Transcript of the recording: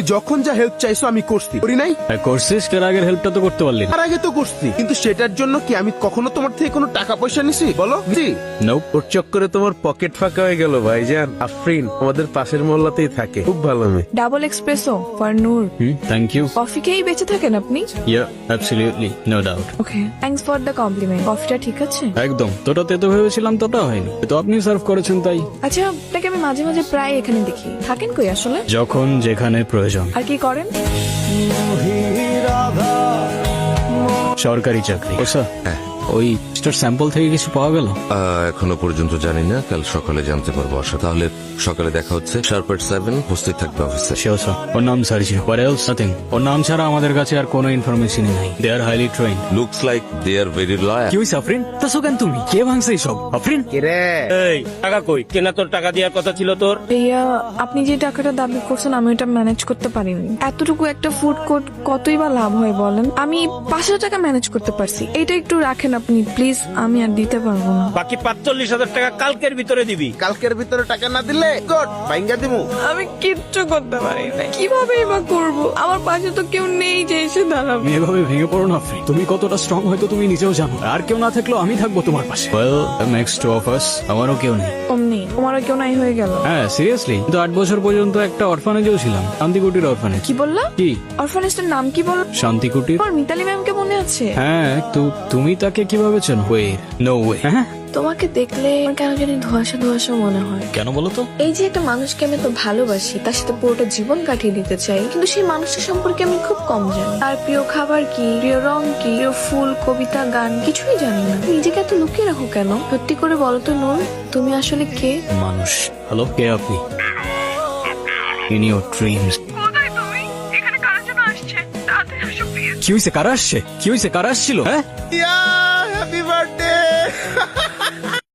তুমি যখন যা হেল্প চাইছো আমি করছি, করি নাই? করছিস, এর আগের হেল্পটা তো করতে পারলি না। তার আগে তো করছি, কিন্তু সেটার জন্য কি আমি কখনো তোমার থেকে কোনো টাকা পয়সা নিছি বলো? জি। নোপ। ওর চক্করে তোমার পকেট ফাঁকা হয়ে গেল ভাইজান। আফরিন আমাদের পাশের মহল্লাতেই থাকে, খুব ভালো মেয়ে। Double espresso for Noor. Thank you. Coffee খেয়েই বেঁচে থাকেন আপনি? Yeah, absolutely, no doubt. Okay, thanks for the compliment. কফিটা ঠিক আছে? একদম, তোটাতে তো ভেবেছিলাম, তোটা হয়নি, তো আপনি সার্ভ করেছেন তাই। আচ্ছা, আপনাকে আমি মাঝে মাঝে প্রায় এখানে দেখি, থাকেন কই আসলে? যখন যেখানে প্রয়োজন। আর কি করেন? সরকারি চাকরি। ও স্যার, ওই স্যাম্পল থেকে কিছু পাওয়া গেল? এখনো পর্যন্ত জানি না, কাল সকালে জানতে পারবো। আশা তাহলে সকালে দেখা হচ্ছে, শার্প এট 7 উপস্থিত থাকবে অফিসে। Sure sir. ওর নাম সার্জিও, হোয়াট এলস? নাথিং। ওর নাম ছাড়া আমাদের কাছে আর কোনো ইনফরমেশনই নাই। They are highly trained. Looks like they are very loyal. কি হইছে আফরিন? তাসো কেন তুমি? কে ভাঙছে এইসব? আফরিন? রে এই টাকা কই? কেনা তোর টাকা দেওয়ার কথা ছিল তোর। ভাইয়া, আপনি যে টাকাটা দাবি করছেন আমি ওটা ম্যানেজ করতে পারিনি। এতটুকু একটা ফুড কোর্ট কতই বা লাভ হয় বলেন? আমি 5,000 টাকা ম্যানেজ করতে পারছি, এটা একটু রাখেন আপনি প্লিজ, আমি আর দিতে পারবো না। বাকি 45,000 টাকা কালকের ভিতরে দিবি। কালকের ভিতরে টাকা না দিলে গড ভাঙ্গা দিমু। আমি কিচ্ছু করতে পারি না, কিভাবেই বা করবো? আমার পাশে তো কেউ নেই যে এসে দাঁড়াবে। তুমি এভাবে ভেঙে পড়ো না আফরিন। তুমি কতটা স্ট্রং হয়তো তুমি নিজেও জানো। আর কেউ না থাকলেও আমি থাকবো তোমার পাশে। Well, next to of us, আমারও কেউ নেই। অমনি তোমারও কেউ নাই হয়ে গেল? হ্যাঁ, সিরিয়াসলি। কিন্তু 8 বছর পর্যন্ত একটা অরফানেজেও ছিলাম, শান্তিকুটির অরফানেজ। কি বললা? কি? অরফানেজটার নাম কি বল? শান্তিকুটির। আমার মিতালি ম্যামকে মনে আছে? হ্যাঁ, তো তুমি তাকে কিভাবে চেনো? Wait, no way. হ্যাঁ, তোমাকে দেখলে আমার কেন জানি ধোঁয়াশা ধোঁয়াশা মনে হয়। কেন বলো তো? এই যে একটা মানুষকে আমি তো ভালোবাসি, তার সাথে পুরোটা জীবন কাটিয়ে দিতে চাই, কিন্তু সেই মানুষটা সম্পর্কে আমি খুব কম জানি। তার প্রিয় খাবার কি, প্রিয় রং কি, প্রিয় ফুল, কবিতা, গান কিছুই জানি না। নিজেকে এত লুকিয়ে রাখো কেন? সত্যি করে বলো তো নূর, তুমি আসলে কে? মানুষ। হ্যালো, কে আপনি? In your dreams. কি হয়েছে? কারা আসছে? কি হয়েছে? কারা আসছিল? হ্যাঁ, হ্যাপি বার্থডে।